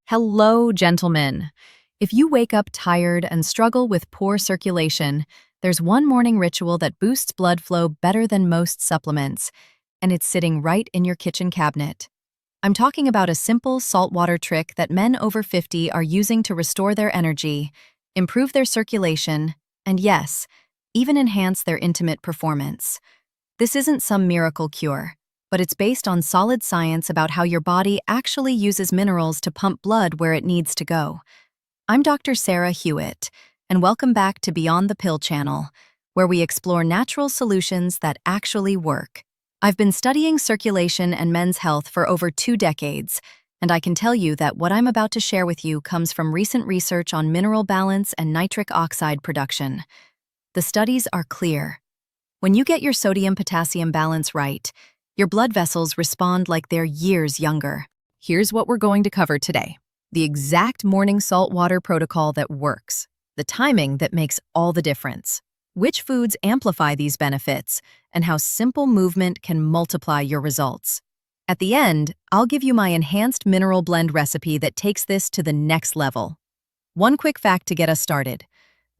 Hello, gentlemen. If you wake up tired and struggle with poor circulation, there's one morning ritual that boosts blood flow better than most supplements, and it's sitting right in your kitchen cabinet. I'm talking about a simple saltwater trick that men over 50 are using to restore their energy, improve their circulation, and yes, even enhance their intimate performance. This isn't some miracle cure, but it's based on solid science about how your body actually uses minerals to pump blood where it needs to go. I'm Dr. Sarah Hewitt, and welcome back to Beyond the Pill channel, where we explore natural solutions that actually work. I've been studying circulation and men's health for over 2 decades, and I can tell you that what I'm about to share with you comes from recent research on mineral balance and nitric oxide production. The studies are clear. When you get your sodium-potassium balance right, your blood vessels respond like they're years younger. Here's what we're going to cover today. The exact morning salt water protocol that works. The timing that makes all the difference. Which foods amplify these benefits, and how simple movement can multiply your results. At the end, I'll give you my enhanced mineral blend recipe that takes this to the next level. One quick fact to get us started.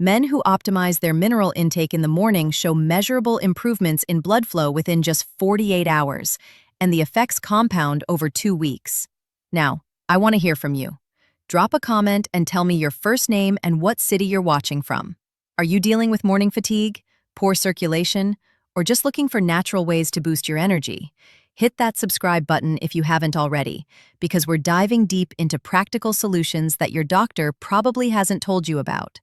Men who optimize their mineral intake in the morning show measurable improvements in blood flow within just 48 hours, and the effects compound over 2 weeks. Now, I want to hear from you. Drop a comment and tell me your first name and what city you're watching from. Are you dealing with morning fatigue, poor circulation, or just looking for natural ways to boost your energy? Hit that subscribe button if you haven't already, because we're diving deep into practical solutions that your doctor probably hasn't told you about.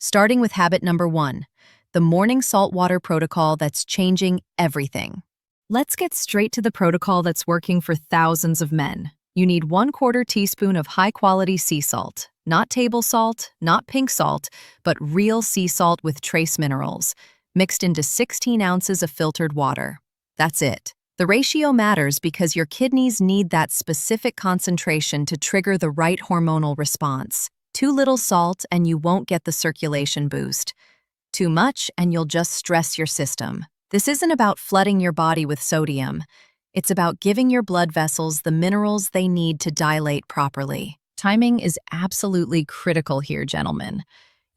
Starting with habit number 1, the morning saltwater protocol that's changing everything. Let's get straight to the protocol that's working for thousands of men. You need 1/4 teaspoon of high-quality sea salt, not table salt, not pink salt, but real sea salt with trace minerals, mixed into 16 ounces of filtered water. That's it. The ratio matters because your kidneys need that specific concentration to trigger the right hormonal response. Too little salt and you won't get the circulation boost. Too much and you'll just stress your system. This isn't about flooding your body with sodium. It's about giving your blood vessels the minerals they need to dilate properly. Timing is absolutely critical here, gentlemen.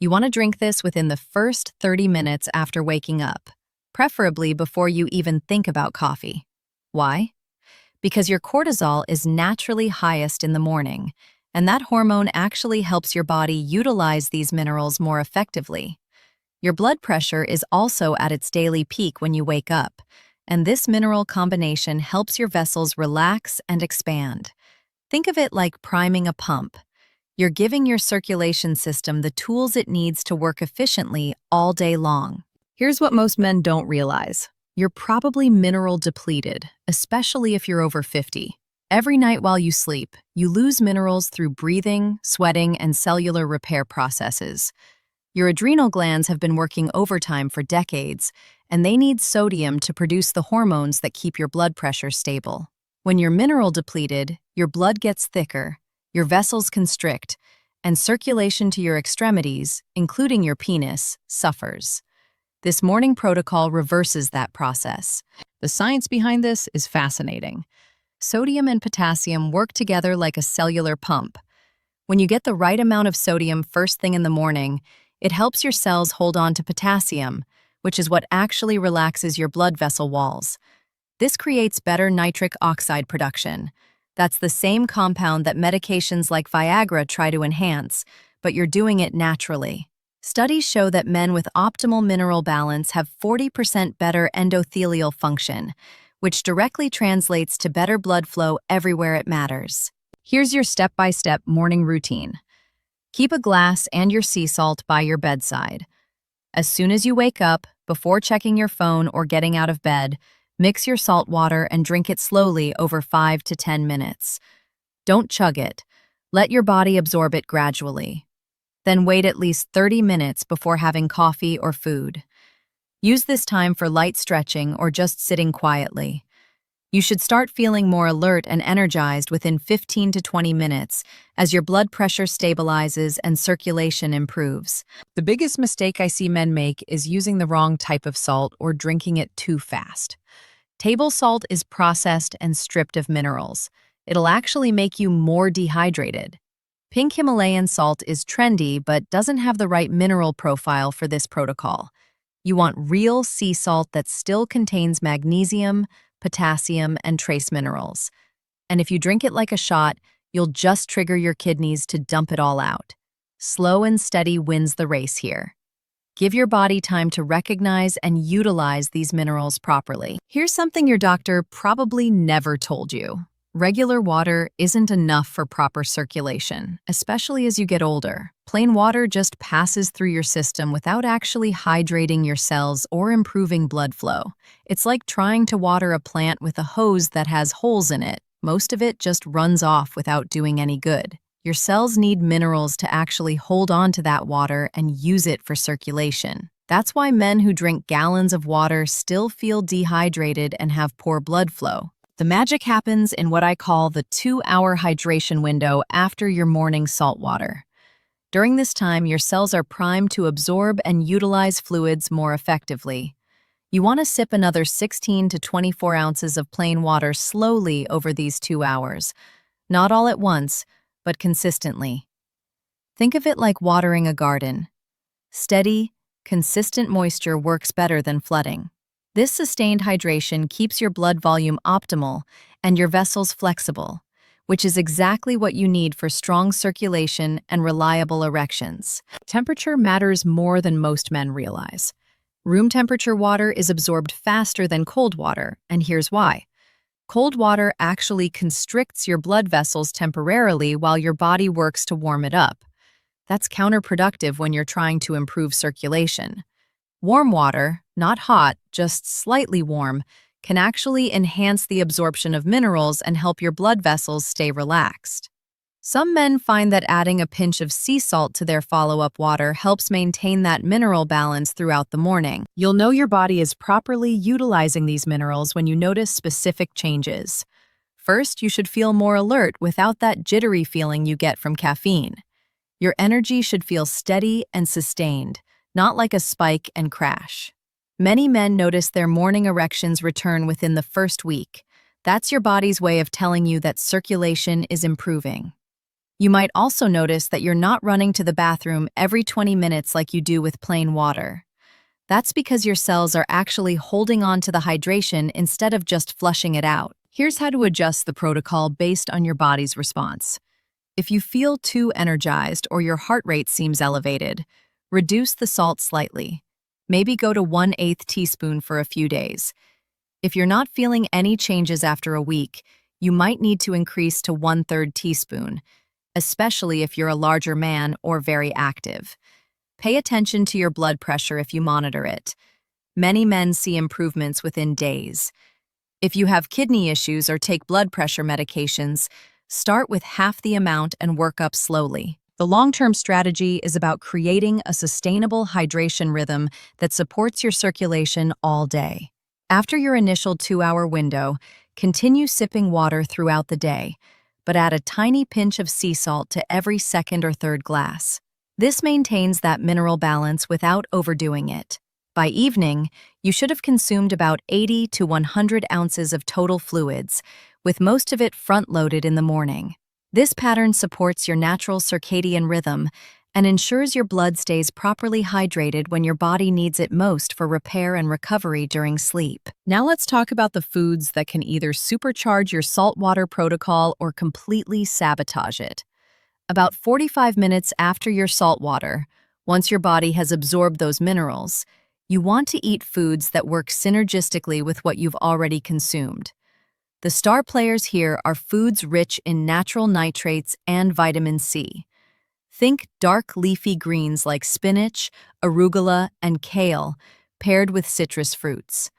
You want to drink this within the first 30 minutes after waking up, preferably before you even think about coffee. Why? Because your cortisol is naturally highest in the morning, and that hormone actually helps your body utilize these minerals more effectively. Your blood pressure is also at its daily peak when you wake up, and this mineral combination helps your vessels relax and expand. Think of it like priming a pump. You're giving your circulation system the tools it needs to work efficiently all day long. Here's what most men don't realize. You're probably mineral depleted, especially if you're over 50. Every night while you sleep, you lose minerals through breathing, sweating, and cellular repair processes. Your adrenal glands have been working overtime for decades, and they need sodium to produce the hormones that keep your blood pressure stable. When you're mineral depleted, your blood gets thicker, your vessels constrict, and circulation to your extremities, including your penis, suffers. This morning protocol reverses that process. The science behind this is fascinating. Sodium and potassium work together like a cellular pump. When you get the right amount of sodium first thing in the morning, it helps your cells hold on to potassium, which is what actually relaxes your blood vessel walls. This creates better nitric oxide production. That's the same compound that medications like Viagra try to enhance, but you're doing it naturally. Studies show that men with optimal mineral balance have 40% better endothelial function, which directly translates to better blood flow everywhere it matters. Here's your step-by-step morning routine. Keep a glass and your sea salt by your bedside. As soon as you wake up, before checking your phone or getting out of bed, mix your salt water and drink it slowly over 5 to 10 minutes. Don't chug it. Let your body absorb it gradually. Then wait at least 30 minutes before having coffee or food. Use this time for light stretching or just sitting quietly. You should start feeling more alert and energized within 15 to 20 minutes as your blood pressure stabilizes and circulation improves. The biggest mistake I see men make is using the wrong type of salt or drinking it too fast. Table salt is processed and stripped of minerals. It'll actually make you more dehydrated. Pink Himalayan salt is trendy but doesn't have the right mineral profile for this protocol. You want real sea salt that still contains magnesium, potassium, and trace minerals. And if you drink it like a shot, you'll just trigger your kidneys to dump it all out. Slow and steady wins the race here. Give your body time to recognize and utilize these minerals properly. Here's something your doctor probably never told you. Regular water isn't enough for proper circulation, especially as you get older. Plain water just passes through your system without actually hydrating your cells or improving blood flow. It's like trying to water a plant with a hose that has holes in it. Most of it just runs off without doing any good. Your cells need minerals to actually hold on to that water and use it for circulation. That's why men who drink gallons of water still feel dehydrated and have poor blood flow. The magic happens in what I call the 2-hour hydration window after your morning salt water. During this time, your cells are primed to absorb and utilize fluids more effectively. You want to sip another 16 to 24 ounces of plain water slowly over these 2 hours. Not all at once, but consistently. Think of it like watering a garden. Steady, consistent moisture works better than flooding. This sustained hydration keeps your blood volume optimal and your vessels flexible, which is exactly what you need for strong circulation and reliable erections. Temperature matters more than most men realize. Room temperature water is absorbed faster than cold water, and here's why. Cold water actually constricts your blood vessels temporarily while your body works to warm it up. That's counterproductive when you're trying to improve circulation. Warm water, not hot, just slightly warm, can actually enhance the absorption of minerals and help your blood vessels stay relaxed. Some men find that adding a pinch of sea salt to their follow-up water helps maintain that mineral balance throughout the morning. You'll know your body is properly utilizing these minerals when you notice specific changes. First, you should feel more alert without that jittery feeling you get from caffeine. Your energy should feel steady and sustained, not like a spike and crash. Many men notice their morning erections return within the first week. That's your body's way of telling you that circulation is improving. You might also notice that you're not running to the bathroom every 20 minutes like you do with plain water. That's because your cells are actually holding on to the hydration instead of just flushing it out. Here's how to adjust the protocol based on your body's response. If you feel too energized or your heart rate seems elevated, reduce the salt slightly. Maybe go to 1/8 teaspoon for a few days. If you're not feeling any changes after a week, you might need to increase to 1/3 teaspoon, especially if you're a larger man or very active. Pay attention to your blood pressure if you monitor it. Many men see improvements within days. If you have kidney issues or take blood pressure medications, start with half the amount and work up slowly. The long-term strategy is about creating a sustainable hydration rhythm that supports your circulation all day. After your initial 2-hour window, continue sipping water throughout the day, but add a tiny pinch of sea salt to every second or third glass. This maintains that mineral balance without overdoing it. By evening, you should have consumed about 80 to 100 ounces of total fluids, with most of it front-loaded in the morning. This pattern supports your natural circadian rhythm and ensures your blood stays properly hydrated when your body needs it most for repair and recovery during sleep. Now let's talk about the foods that can either supercharge your saltwater protocol or completely sabotage it. About 45 minutes after your saltwater, once your body has absorbed those minerals, you want to eat foods that work synergistically with what you've already consumed. The star players here are foods rich in natural nitrates and vitamin C. Think dark leafy greens like spinach, arugula, and kale, paired with citrus fruits.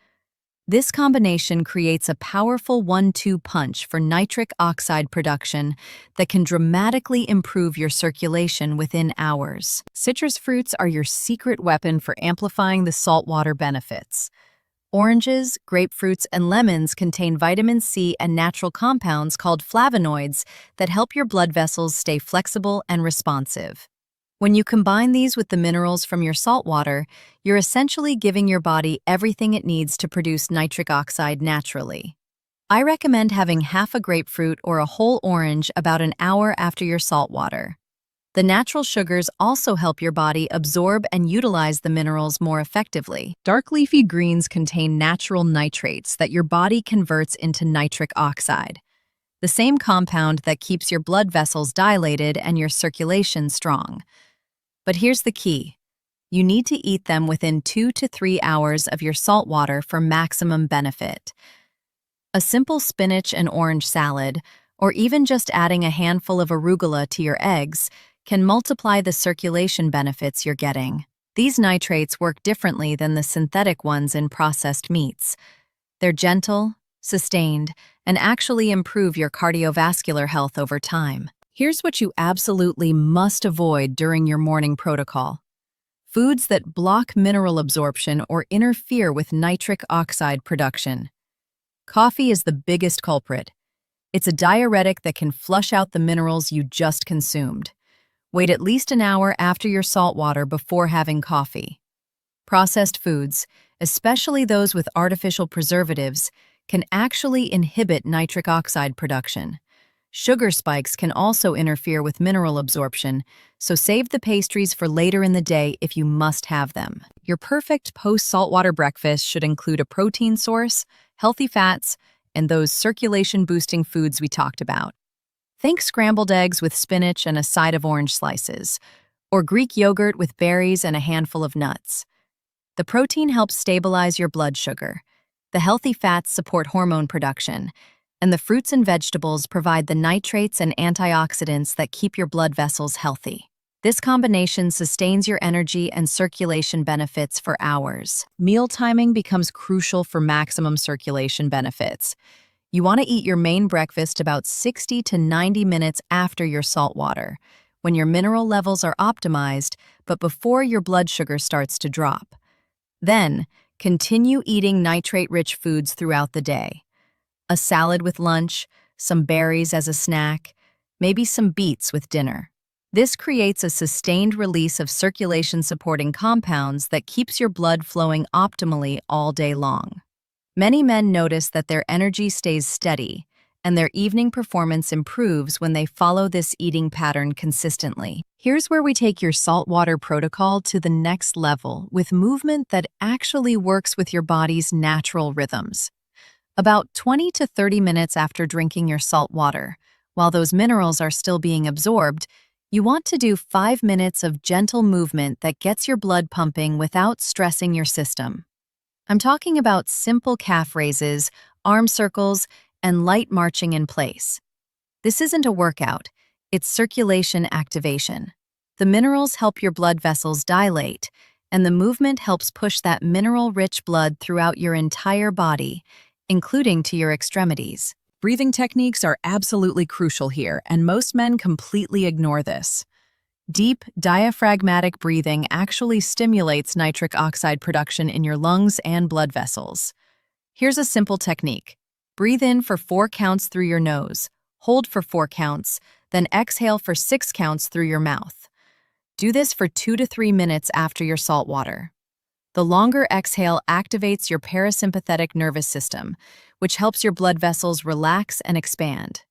This combination creates a powerful 1-2 punch for nitric oxide production that can dramatically improve your circulation within hours. Citrus fruits are your secret weapon for amplifying the saltwater benefits. Oranges, grapefruits, and lemons contain vitamin C and natural compounds called flavonoids that help your blood vessels stay flexible and responsive. When you combine these with the minerals from your saltwater, you're essentially giving your body everything it needs to produce nitric oxide naturally. I recommend having half a grapefruit or a whole orange about an hour after your saltwater. The natural sugars also help your body absorb and utilize the minerals more effectively. Dark leafy greens contain natural nitrates that your body converts into nitric oxide, the same compound that keeps your blood vessels dilated and your circulation strong. But here's the key. You need to eat them within 2 to 3 hours of your salt water for maximum benefit. A simple spinach and orange salad, or even just adding a handful of arugula to your eggs, can multiply the circulation benefits you're getting. These nitrates work differently than the synthetic ones in processed meats. They're gentle, sustained, and actually improve your cardiovascular health over time. Here's what you absolutely must avoid during your morning protocol. Foods that block mineral absorption or interfere with nitric oxide production. Coffee is the biggest culprit. It's a diuretic that can flush out the minerals you just consumed. Wait at least an hour after your salt water before having coffee. Processed foods, especially those with artificial preservatives, can actually inhibit nitric oxide production. Sugar spikes can also interfere with mineral absorption, so save the pastries for later in the day if you must have them. Your perfect post-saltwater breakfast should include a protein source, healthy fats, and those circulation-boosting foods we talked about. Think scrambled eggs with spinach and a side of orange slices, or Greek yogurt with berries and a handful of nuts. The protein helps stabilize your blood sugar. The healthy fats support hormone production, and the fruits and vegetables provide the nitrates and antioxidants that keep your blood vessels healthy. This combination sustains your energy and circulation benefits for hours. Meal timing becomes crucial for maximum circulation benefits. You want to eat your main breakfast about 60 to 90 minutes after your salt water, when your mineral levels are optimized, but before your blood sugar starts to drop. Then, continue eating nitrate-rich foods throughout the day. A salad with lunch, some berries as a snack, maybe some beets with dinner. This creates a sustained release of circulation-supporting compounds that keeps your blood flowing optimally all day long. Many men notice that their energy stays steady, and their evening performance improves when they follow this eating pattern consistently. Here's where we take your saltwater protocol to the next level with movement that actually works with your body's natural rhythms. About 20 to 30 minutes after drinking your salt water, while those minerals are still being absorbed, you want to do 5 minutes of gentle movement that gets your blood pumping without stressing your system. I'm talking about simple calf raises, arm circles, and light marching in place. This isn't a workout, it's circulation activation. The minerals help your blood vessels dilate, and the movement helps push that mineral-rich blood throughout your entire body, including to your extremities. Breathing techniques are absolutely crucial here, and most men completely ignore this. Deep, diaphragmatic breathing actually stimulates nitric oxide production in your lungs and blood vessels. Here's a simple technique. Breathe in for 4 counts through your nose, hold for 4 counts, then exhale for 6 counts through your mouth. Do this for 2 to 3 minutes after your salt water. The longer exhale activates your parasympathetic nervous system, which helps your blood vessels relax and expand.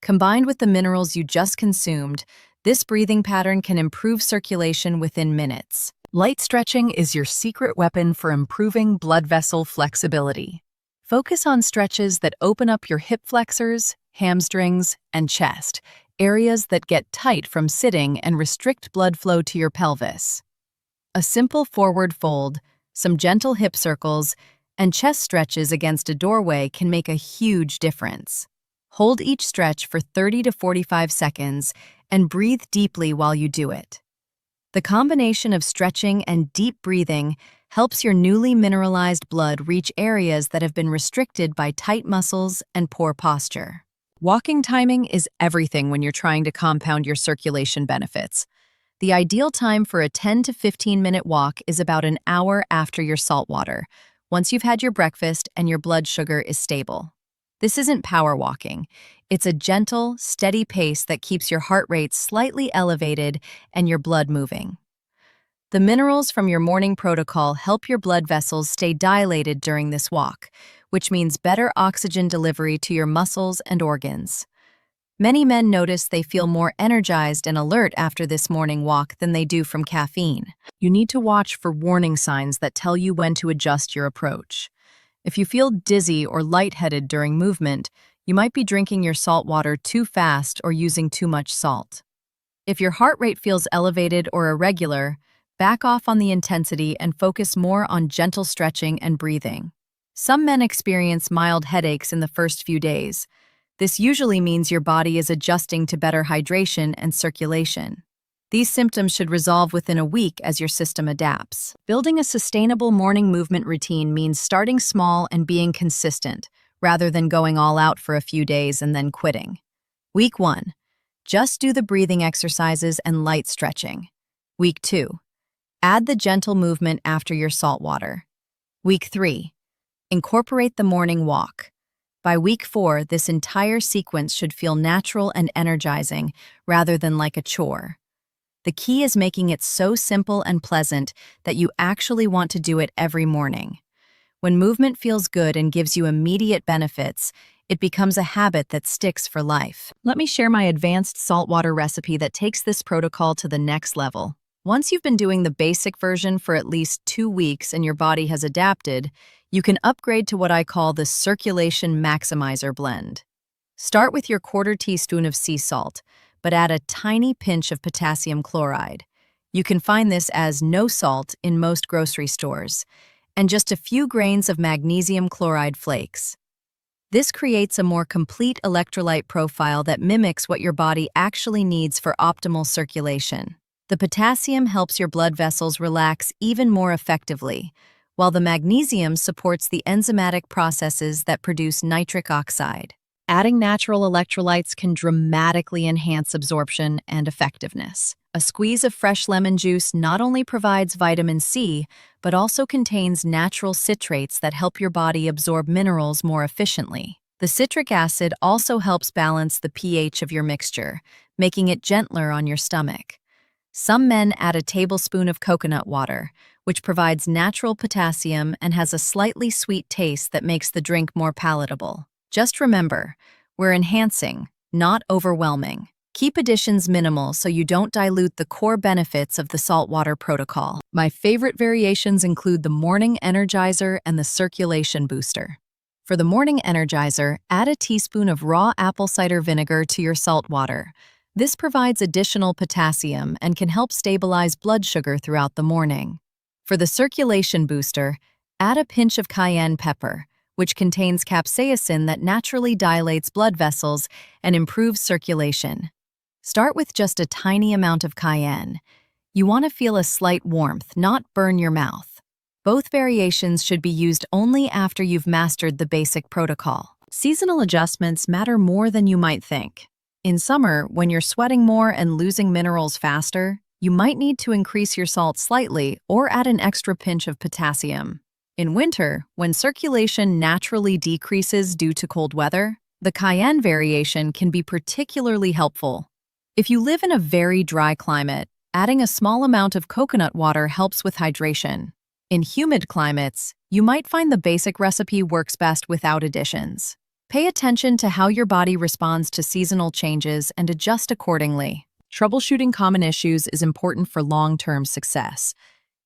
Combined with the minerals you just consumed, this breathing pattern can improve circulation within minutes. Light stretching is your secret weapon for improving blood vessel flexibility. Focus on stretches that open up your hip flexors, hamstrings, and chest, areas that get tight from sitting and restrict blood flow to your pelvis. A simple forward fold, some gentle hip circles, and chest stretches against a doorway can make a huge difference. Hold each stretch for 30 to 45 seconds and breathe deeply while you do it. The combination of stretching and deep breathing helps your newly mineralized blood reach areas that have been restricted by tight muscles and poor posture. Walking timing is everything when you're trying to compound your circulation benefits. The ideal time for a 10 to 15-minute walk is about an hour after your salt water, once you've had your breakfast and your blood sugar is stable. This isn't power walking. It's a gentle, steady pace that keeps your heart rate slightly elevated and your blood moving. The minerals from your morning protocol help your blood vessels stay dilated during this walk, which means better oxygen delivery to your muscles and organs. Many men notice they feel more energized and alert after this morning walk than they do from caffeine. You need to watch for warning signs that tell you when to adjust your approach. If you feel dizzy or lightheaded during movement, you might be drinking your salt water too fast or using too much salt. If your heart rate feels elevated or irregular, back off on the intensity and focus more on gentle stretching and breathing. Some men experience mild headaches in the first few days. This usually means your body is adjusting to better hydration and circulation. These symptoms should resolve within a week as your system adapts. Building a sustainable morning movement routine means starting small and being consistent, rather than going all out for a few days and then quitting. Week 1. Just do the breathing exercises and light stretching. Week 2. Add the gentle movement after your salt water. Week 3. Incorporate the morning walk. By week 4, this entire sequence should feel natural and energizing rather than like a chore. The key is making it so simple and pleasant that you actually want to do it every morning. When movement feels good and gives you immediate benefits, it becomes a habit that sticks for life. Let me share my advanced saltwater recipe that takes this protocol to the next level. Once you've been doing the basic version for at least 2 weeks and your body has adapted, you can upgrade to what I call the Circulation Maximizer blend. Start with your 1/4 teaspoon of sea salt, but add a tiny pinch of potassium chloride. You can find this as no salt in most grocery stores, and just a few grains of magnesium chloride flakes. This creates a more complete electrolyte profile that mimics what your body actually needs for optimal circulation. The potassium helps your blood vessels relax even more effectively, while the magnesium supports the enzymatic processes that produce nitric oxide. Adding natural electrolytes can dramatically enhance absorption and effectiveness. A squeeze of fresh lemon juice not only provides vitamin C, but also contains natural citrates that help your body absorb minerals more efficiently. The citric acid also helps balance the pH of your mixture, making it gentler on your stomach. Some men add a tablespoon of coconut water, which provides natural potassium and has a slightly sweet taste that makes the drink more palatable. Just remember, we're enhancing, not overwhelming. Keep additions minimal so you don't dilute the core benefits of the saltwater protocol. My favorite variations include the Morning Energizer and the Circulation Booster. For the Morning Energizer, add a teaspoon of raw apple cider vinegar to your salt water. This provides additional potassium and can help stabilize blood sugar throughout the morning. For the Circulation Booster, add a pinch of cayenne pepper, which contains capsaicin that naturally dilates blood vessels and improves circulation. Start with just a tiny amount of cayenne. You want to feel a slight warmth, not burn your mouth. Both variations should be used only after you've mastered the basic protocol. Seasonal adjustments matter more than you might think. In summer, when you're sweating more and losing minerals faster, you might need to increase your salt slightly or add an extra pinch of potassium. In winter, when circulation naturally decreases due to cold weather, the cayenne variation can be particularly helpful. If you live in a very dry climate, adding a small amount of coconut water helps with hydration. In humid climates, you might find the basic recipe works best without additions. Pay attention to how your body responds to seasonal changes and adjust accordingly. Troubleshooting common issues is important for long-term success.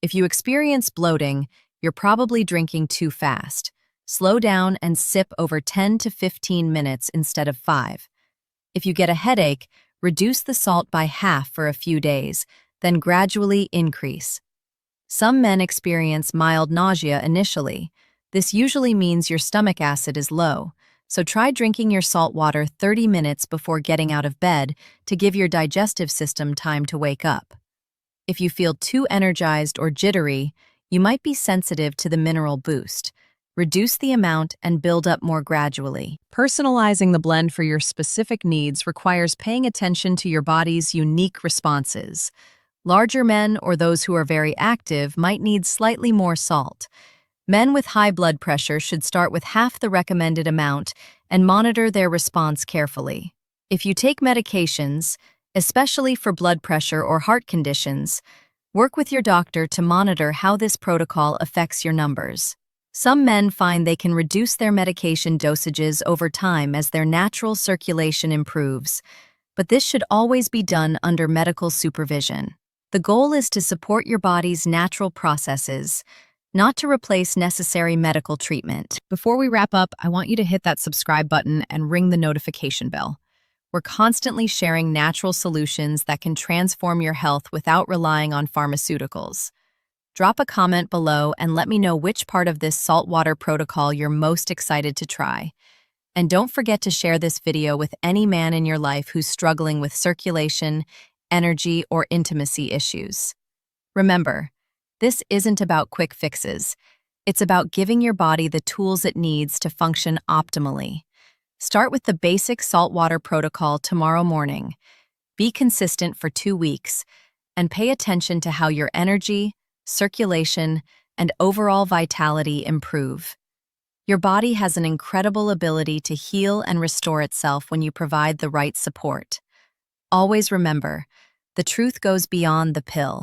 If you experience bloating, you're probably drinking too fast. Slow down and sip over 10 to 15 minutes instead of 5. If you get a headache, reduce the salt by half for a few days, then gradually increase. Some men experience mild nausea initially. This usually means your stomach acid is low, so try drinking your salt water 30 minutes before getting out of bed to give your digestive system time to wake up. If you feel too energized or jittery, you might be sensitive to the mineral boost. Reduce the amount and build up more gradually. Personalizing the blend for your specific needs requires paying attention to your body's unique responses. Larger men or those who are very active might need slightly more salt. Men with high blood pressure should start with half the recommended amount and monitor their response carefully. If you take medications, especially for blood pressure or heart conditions, work with your doctor to monitor how this protocol affects your numbers. Some men find they can reduce their medication dosages over time as their natural circulation improves, but this should always be done under medical supervision. The goal is to support your body's natural processes, not to replace necessary medical treatment. Before we wrap up, I want you to hit that subscribe button and ring the notification bell. We're constantly sharing natural solutions that can transform your health without relying on pharmaceuticals. Drop a comment below and let me know which part of this saltwater protocol you're most excited to try. And don't forget to share this video with any man in your life who's struggling with circulation, energy, or intimacy issues. Remember, this isn't about quick fixes. It's about giving your body the tools it needs to function optimally. Start with the basic saltwater protocol tomorrow morning. Be consistent for 2 weeks, and pay attention to how your energy, circulation, and overall vitality improve. Your body has an incredible ability to heal and restore itself when you provide the right support. Always remember, the truth goes beyond the pill.